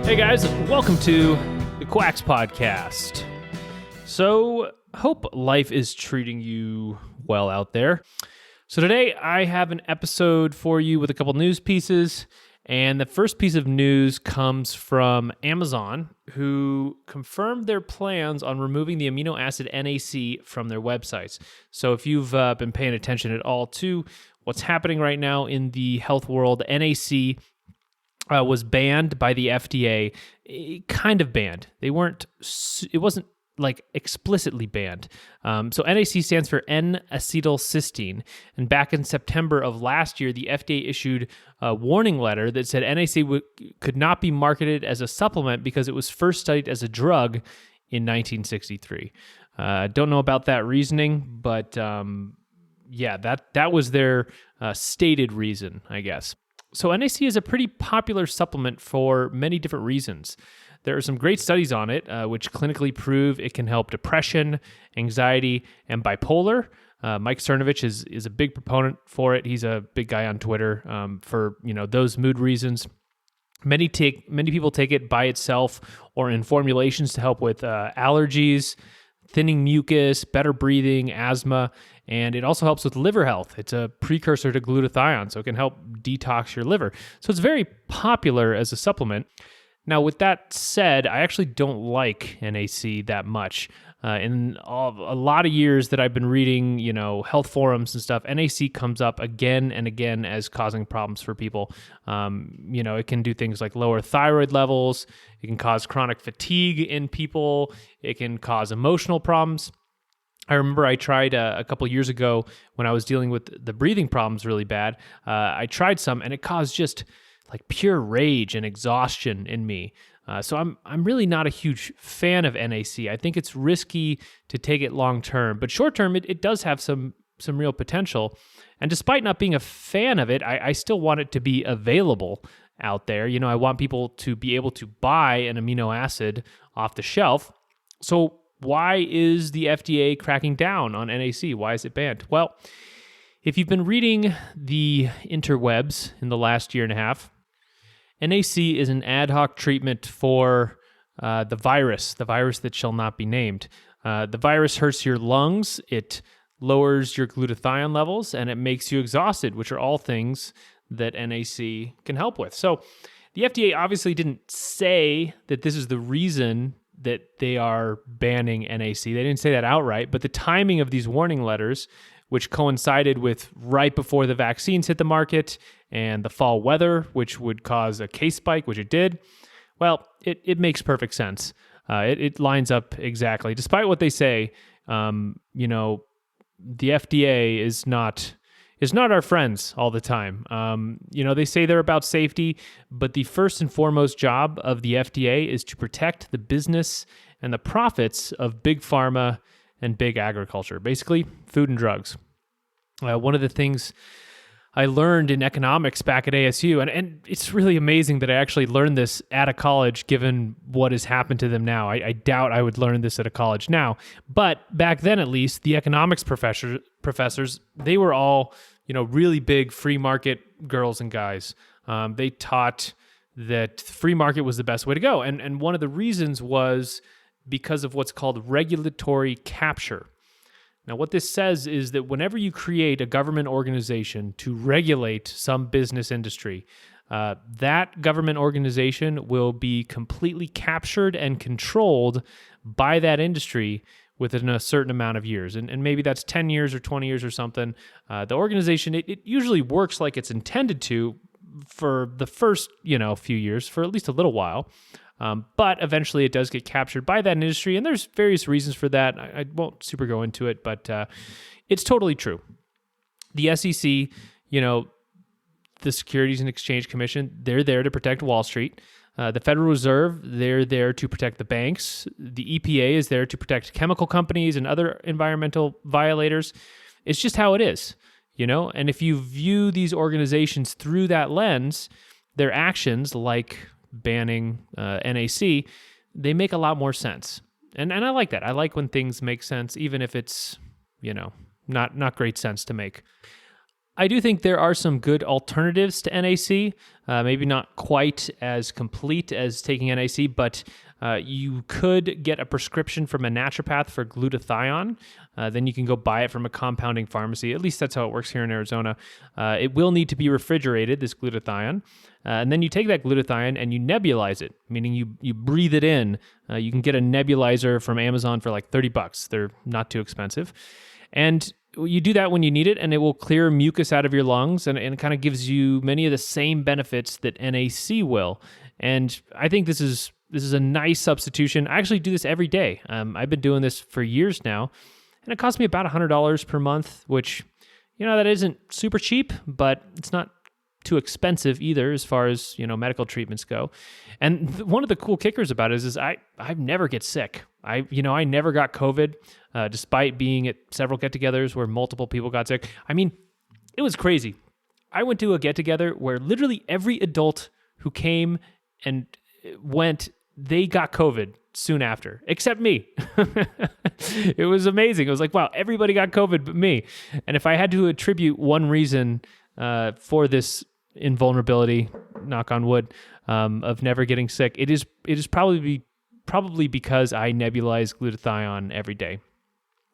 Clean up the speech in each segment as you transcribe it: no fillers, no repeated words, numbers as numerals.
Hey guys, welcome to the Quacks Podcast. So, hope life is treating you well out there. So today I have an episode for you with a couple news pieces, and the first piece of news comes from Amazon, who confirmed their plans on removing the amino acid NAC from their websites. So if you've been paying attention at all to what's happening right now in the health world, NAC was banned by the FDA, kind of banned. It wasn't like explicitly banned. So NAC stands for N-acetylcysteine. And back in September of last year, the FDA issued a warning letter that said NAC could not be marketed as a supplement because it was first studied as a drug in 1963. Don't know about that reasoning, but that was their stated reason, I guess. So NAC is a pretty popular supplement for many different reasons. There are some great studies on it, which clinically prove it can help depression, anxiety, and bipolar. Mike Cernovich is a big proponent for it. He's a big guy on Twitter for those mood reasons. Many people take it by itself or in formulations to help with allergies, thinning mucus, better breathing, asthma, and it also helps with liver health. It's a precursor to glutathione, so it can help detox your liver. So it's very popular as a supplement. Now, with that said, I actually don't like NAC that much. In a lot of years that I've been reading, health forums and stuff, NAC comes up again and again as causing problems for people. It can do things like lower thyroid levels. It can cause chronic fatigue in people. It can cause emotional problems. I remember I tried a couple years ago when I was dealing with the breathing problems really bad. I tried some and it caused just like pure rage and exhaustion in me. So I'm really not a huge fan of NAC. I think it's risky to take it long term, but short term it does have some real potential. And despite not being a fan of it, I still want it to be available out there. I want people to be able to buy an amino acid off the shelf. So why is the FDA cracking down on NAC? Why is it banned? Well, if you've been reading the interwebs in the last year and a half, NAC is an ad hoc treatment for the virus that shall not be named. The virus hurts your lungs, it lowers your glutathione levels, and it makes you exhausted, which are all things that NAC can help with. So the FDA obviously didn't say that this is the reason that they are banning NAC. They didn't say that outright, but the timing of these warning letters, which coincided with right before the vaccines hit the market and the fall weather, which would cause a case spike, which it did, well, it makes perfect sense. It lines up exactly. Despite what they say, the FDA is not our friends all the time. They say they're about safety, but the first and foremost job of the FDA is to protect the business and the profits of big pharma and big agriculture, basically food and drugs. One of the things I learned in economics back at ASU, and it's really amazing that I actually learned this at a college given what has happened to them now. I doubt I would learn this at a college now, but back then at least, the economics professors, they were all really big free market girls and guys. They taught that free market was the best way to go, and one of the reasons was because of what's called regulatory capture. Now, what this says is that whenever you create a government organization to regulate some business industry, that government organization will be completely captured and controlled by that industry within a certain amount of years. And maybe that's 10 years or 20 years or something. The organization, it usually works like it's intended to for the first, few years, for at least a little while. But eventually it does get captured by that industry, and there's various reasons for that. I won't super go into it, but it's totally true. The SEC, the Securities and Exchange Commission, they're there to protect Wall Street. The Federal Reserve, they're there to protect the banks. The EPA is there to protect chemical companies and other environmental violators. It's just how it is, And if you view these organizations through that lens, their actions, like banning NAC, they make a lot more sense. And I like that. I like when things make sense, even if it's, not great sense to make. I do think there are some good alternatives to NAC, maybe not quite as complete as taking NAC, but you could get a prescription from a naturopath for glutathione. Then you can go buy it from a compounding pharmacy. At least that's how it works here in Arizona. It will need to be refrigerated, this glutathione. And then you take that glutathione and you nebulize it, meaning you breathe it in. You can get a nebulizer from Amazon for like $30. They're not too expensive. And you do that when you need it, and it will clear mucus out of your lungs, and it kind of gives you many of the same benefits that NAC will. And I think this is a nice substitution. I actually do this every day. I've been doing this for years now, and it costs me about $100 per month, which, that isn't super cheap, but it's not too expensive either as far as, medical treatments go. And one of the cool kickers about it is I never get sick. I never got COVID, despite being at several get-togethers where multiple people got sick. I mean, it was crazy. I went to a get-together where literally every adult who came and went, they got COVID soon after, except me. It was amazing. It was like, wow, everybody got COVID but me. And if I had to attribute one reason for this invulnerability, knock on wood, of never getting sick, it is probably because I nebulize glutathione every day.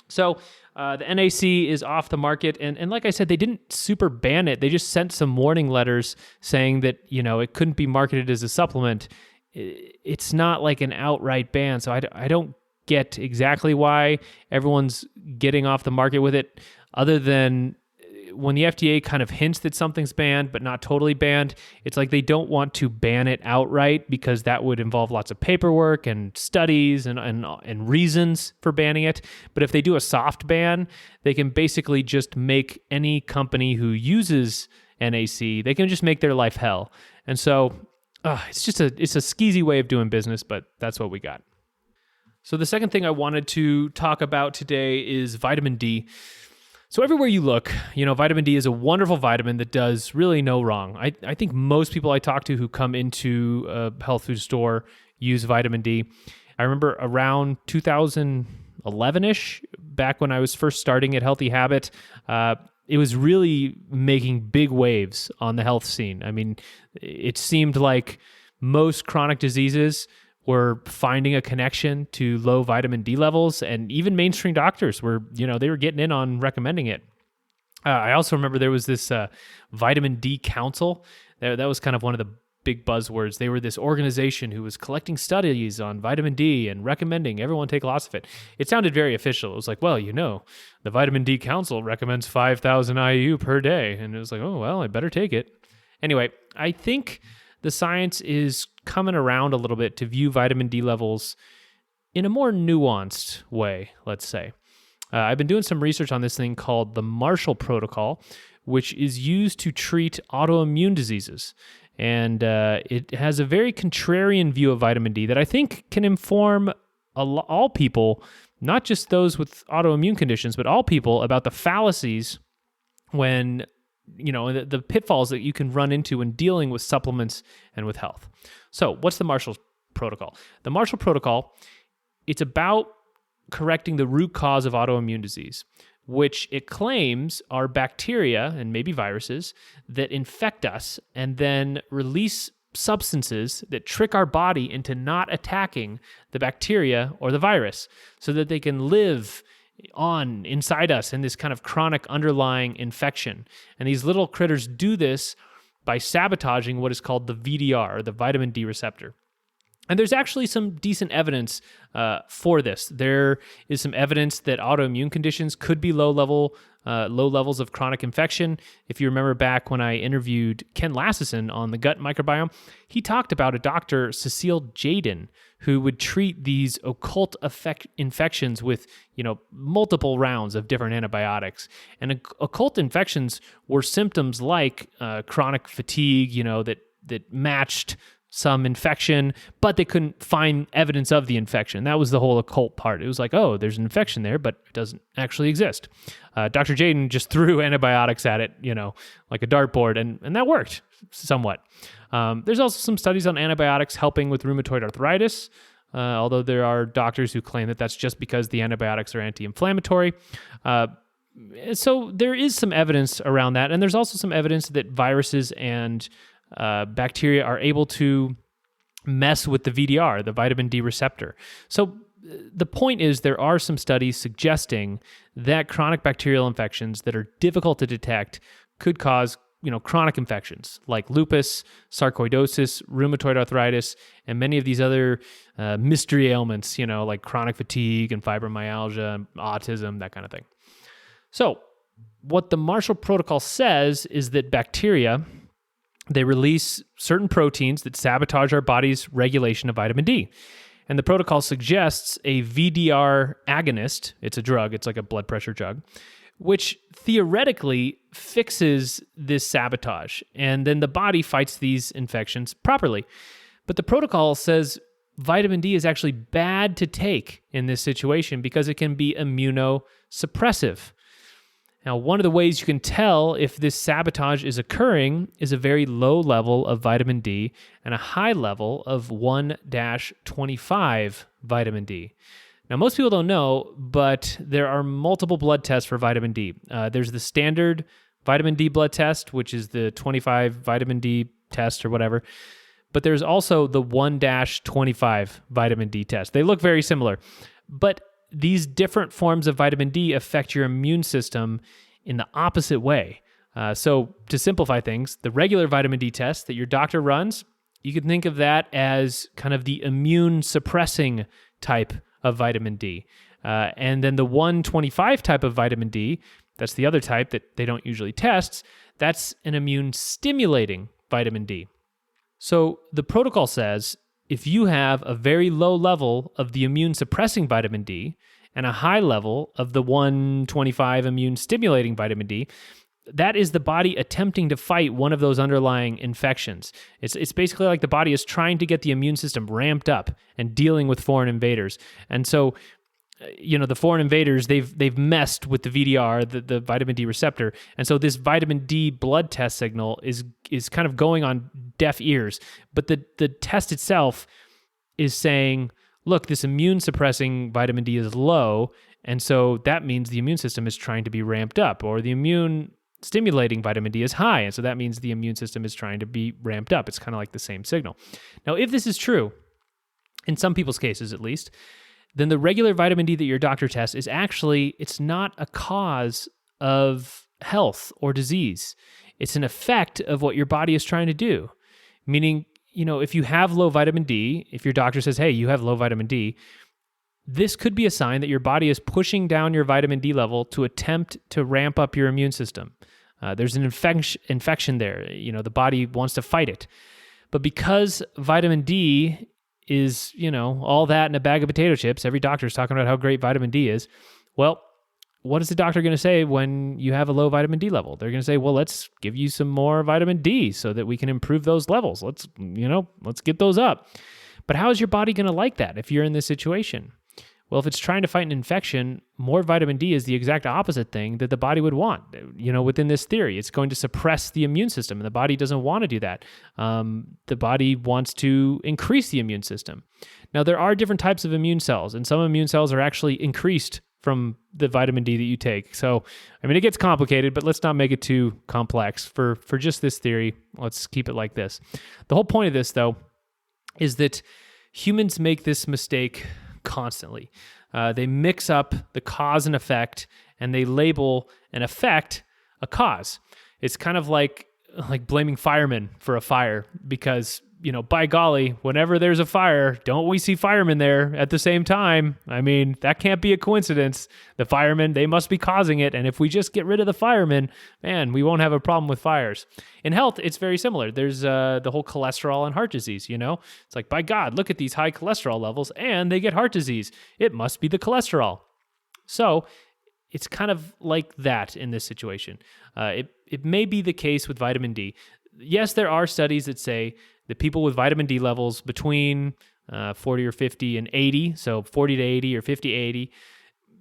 So the NAC is off the market, and like I said, they didn't super ban it. They just sent some warning letters saying that it couldn't be marketed as a supplement. It's not like an outright ban, so I don't get exactly why everyone's getting off the market with it, other than when the FDA kind of hints that something's banned but not totally banned. It's like they don't want to ban it outright because that would involve lots of paperwork and studies and reasons for banning it. But if they do a soft ban, they can basically just make any company who uses NAC, they can just make their life hell. And so it's a skeezy way of doing business, but that's what we got. So the second thing I wanted to talk about today is vitamin D. So everywhere you look, vitamin D is a wonderful vitamin that does really no wrong. I think most people I talk to who come into a health food store use vitamin D. I remember around 2011-ish, back when I was first starting at Healthy Habit, it was really making big waves on the health scene. I mean, it seemed like most chronic diseases were finding a connection to low vitamin D levels, and even mainstream doctors were, they were getting in on recommending it. I also remember there was this vitamin D council. That was kind of one of the big buzzwords. They were this organization who was collecting studies on vitamin D and recommending everyone take lots of it. It sounded very official. It was like, well, the vitamin D council recommends 5,000 IU per day. And it was like, oh, well, I better take it. Anyway, I think the science is coming around a little bit to view vitamin D levels in a more nuanced way, let's say. I've been doing some research on this thing called the Marshall Protocol, which is used to treat autoimmune diseases. And it has a very contrarian view of vitamin D that I think can inform all people, not just those with autoimmune conditions, but all people, about the fallacies when the pitfalls that you can run into when dealing with supplements and with health. So what's the Marshall Protocol? The Marshall Protocol, it's about correcting the root cause of autoimmune disease, which it claims are bacteria and maybe viruses that infect us and then release substances that trick our body into not attacking the bacteria or the virus so that they can live on inside us in this kind of chronic underlying infection. And these little critters do this by sabotaging what is called the VDR, or the vitamin D receptor. And there's actually some decent evidence for this. There is some evidence that autoimmune conditions could be low levels of chronic infection. If you remember back when I interviewed Ken Lassison on the gut microbiome, he talked about a doctor, Cecile Jaden, who would treat these occult infections with, multiple rounds of different antibiotics. And occult infections were symptoms like chronic fatigue, that matched some infection, but they couldn't find evidence of the infection. That was the whole occult part. It was like, oh, there's an infection there, but it doesn't actually exist. Dr. Jaden just threw antibiotics at it, like a dartboard, and that worked somewhat. There's also some studies on antibiotics helping with rheumatoid arthritis, although there are doctors who claim that that's just because the antibiotics are anti-inflammatory. So there is some evidence around that, and there's also some evidence that viruses and bacteria are able to mess with the VDR, the vitamin D receptor. So the point is there are some studies suggesting that chronic bacterial infections that are difficult to detect could cause chronic infections like lupus, sarcoidosis, rheumatoid arthritis, and many of these other mystery ailments, like chronic fatigue and fibromyalgia, and autism, that kind of thing. So what the Marshall Protocol says is that bacteria, they release certain proteins that sabotage our body's regulation of vitamin D. And the protocol suggests a VDR agonist, it's a drug, it's like a blood pressure drug, which theoretically fixes this sabotage. And then the body fights these infections properly. But the protocol says vitamin D is actually bad to take in this situation because it can be immunosuppressive. Now, one of the ways you can tell if this sabotage is occurring is a very low level of vitamin D and a high level of 1-25 vitamin D. Now, most people don't know, but there are multiple blood tests for vitamin D. There's the standard vitamin D blood test, which is the 25 vitamin D test or whatever. But there's also the 1-25 vitamin D test. They look very similar. But these different forms of vitamin D affect your immune system in the opposite way. So to simplify things, the regular vitamin D test that your doctor runs, you can think of that as kind of the immune suppressing type of vitamin D. And then the 1-25 type of vitamin D, that's the other type that they don't usually test, that's an immune stimulating vitamin D. So the protocol says if you have a very low level of the immune-suppressing vitamin D and a high level of the 1-25 immune-stimulating vitamin D, that is the body attempting to fight one of those underlying infections. It's basically like the body is trying to get the immune system ramped up and dealing with foreign invaders. And so, the foreign invaders, they've messed with the VDR, the vitamin D receptor. And so this vitamin D blood test signal is kind of going on deaf ears. But the test itself is saying, look, this immune suppressing vitamin D is low. And so that means the immune system is trying to be ramped up, or the immune stimulating vitamin D is high. And so that means the immune system is trying to be ramped up. It's kind of like the same signal. Now, if this is true, in some people's cases at least, then the regular vitamin D that your doctor tests is actually, it's not a cause of health or disease. It's an effect of what your body is trying to do. Meaning, if you have low vitamin D, if your doctor says, hey, you have low vitamin D, this could be a sign that your body is pushing down your vitamin D level to attempt to ramp up your immune system. There's an infection there. The body wants to fight it. But because vitamin D is, all that in a bag of potato chips, every doctor is talking about how great vitamin D is. Well, what is the doctor going to say when you have a low vitamin D level? They're going to say, well, let's give you some more vitamin D so that we can improve those levels. Let's get those up. But how is your body going to like that if you're in this situation? Well, if it's trying to fight an infection, more vitamin D is the exact opposite thing that the body would want. Within this theory, it's going to suppress the immune system, and the body doesn't want to do that. The body wants to increase the immune system. Now, there are different types of immune cells, and some immune cells are actually increased from the vitamin D that you take. So, it gets complicated, but let's not make it too complex. For just this theory, let's keep it like this. The whole point of this, though, is that humans make this mistake constantly. They mix up the cause and effect, and they label an effect a cause. It's kind of like blaming firemen for a fire because, by golly, whenever there's a fire, don't we see firemen there at the same time? That can't be a coincidence. The firemen, they must be causing it. And if we just get rid of the firemen, man, we won't have a problem with fires. In health, it's very similar. There's the whole cholesterol and heart disease, It's like, by God, look at these high cholesterol levels and they get heart disease. It must be the cholesterol. So it's kind of like that in this situation. It may be the case with vitamin D. Yes, there are studies that say that people with vitamin D levels between 40 or 50 and 80, so 40 to 80 or 50 to 80,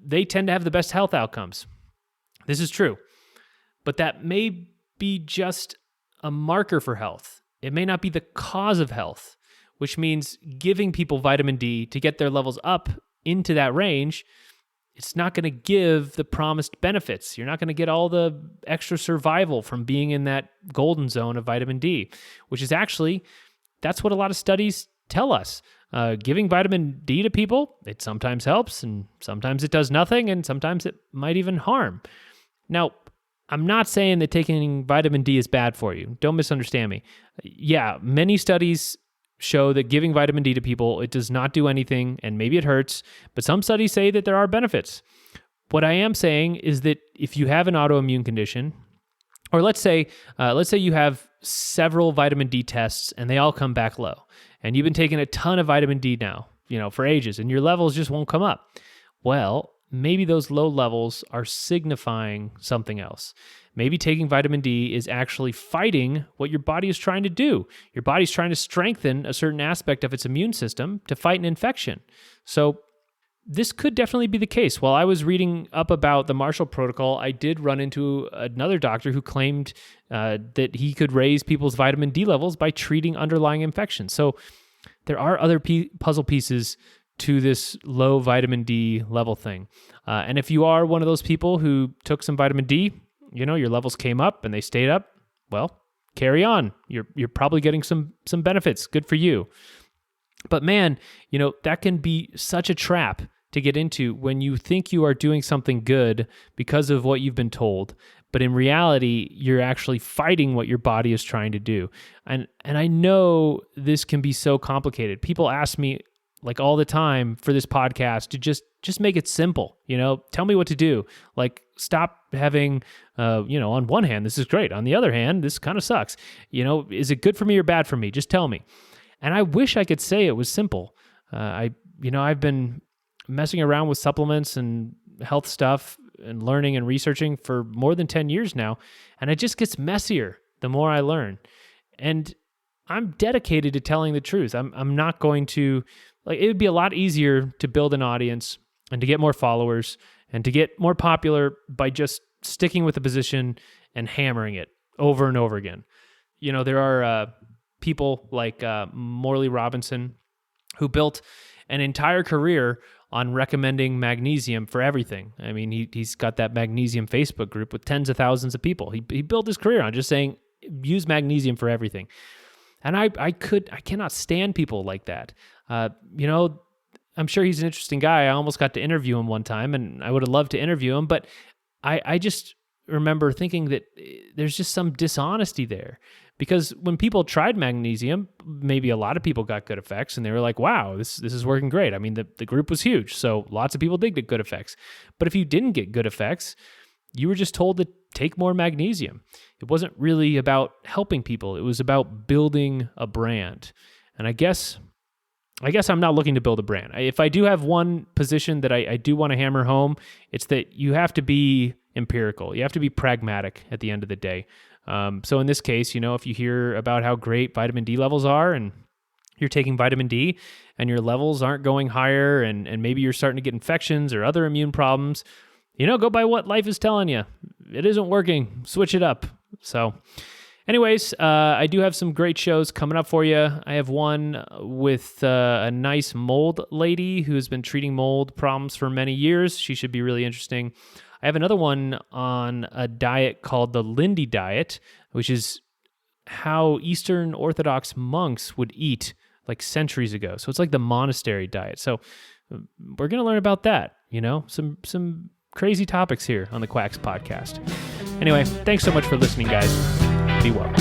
they tend to have the best health outcomes. This is true. But that may be just a marker for health. It may not be the cause of health, which means giving people vitamin D to get their levels up into that range it's not going to give the promised benefits. You're not going to get all the extra survival from being in that golden zone of vitamin D, which is actually, that's what a lot of studies tell us. Giving vitamin D to people, it sometimes helps, and sometimes it does nothing, and sometimes it might even harm. Now, I'm not saying that taking vitamin D is bad for you. Don't misunderstand me. Yeah, many studies show that giving vitamin D to people, it does not do anything, and maybe it hurts, but some studies say that there are benefits. What I am saying is that if you have an autoimmune condition, or let's say you have several vitamin D tests and they all come back low, and you've been taking a ton of vitamin D now, for ages, and your levels just won't come up. Well, maybe those low levels are signifying something else. Maybe taking vitamin D is actually fighting what your body is trying to do. Your body's trying to strengthen a certain aspect of its immune system to fight an infection. So this could definitely be the case. While I was reading up about the Marshall Protocol, I did run into another doctor who claimed that he could raise people's vitamin D levels by treating underlying infections. So there are other puzzle pieces to this low vitamin D level thing. And if you are one of those people who took some vitamin D, your levels came up and they stayed up, well, carry on. You're probably getting some benefits. Good for you. But man, that can be such a trap to get into when you think you are doing something good because of what you've been told. But in reality, you're actually fighting what your body is trying to do. And I know this can be so complicated. People ask me like all the time for this podcast to just make it simple, tell me what to do. Like stop having, on one hand, this is great. On the other hand, this kind of sucks. Is it good for me or bad for me? Just tell me. And I wish I could say it was simple. I've been messing around with supplements and health stuff and learning and researching for more than 10 years now. And it just gets messier the more I learn. And I'm dedicated to telling the truth. I'm not going to, it would be a lot easier to build an audience and to get more followers and to get more popular by just sticking with the position and hammering it over and over again. There are people like Morley Robinson who built an entire career on recommending magnesium for everything. I mean, he's got that magnesium Facebook group with tens of thousands of people. He built his career on just saying, use magnesium for everything. And I cannot stand people like that. I'm sure he's an interesting guy. I almost got to interview him one time, and I would have loved to interview him, but I just remember thinking that there's just some dishonesty there. Because when people tried magnesium, maybe a lot of people got good effects, and they were like, wow, this is working great. I mean, the group was huge, so lots of people did get good effects. But if you didn't get good effects, you were just told to take more magnesium. It wasn't really about helping people. It was about building a brand. And I guess I'm not looking to build a brand. If I do have one position that I do want to hammer home, it's that you have to be empirical. You have to be pragmatic at the end of the day. So in this case, if you hear about how great vitamin D levels are and you're taking vitamin D and your levels aren't going higher and maybe you're starting to get infections or other immune problems, go by what life is telling you. It isn't working. Switch it up. So anyways, I do have some great shows coming up for you. I have one with a nice mold lady who's been treating mold problems for many years. She should be really interesting. I have another one on a diet called the Lindy diet, which is how Eastern Orthodox monks would eat like centuries ago. So it's like the monastery diet. So we're going to learn about that, some crazy topics here on the Quacks podcast. Anyway, thanks so much for listening, guys. Be well.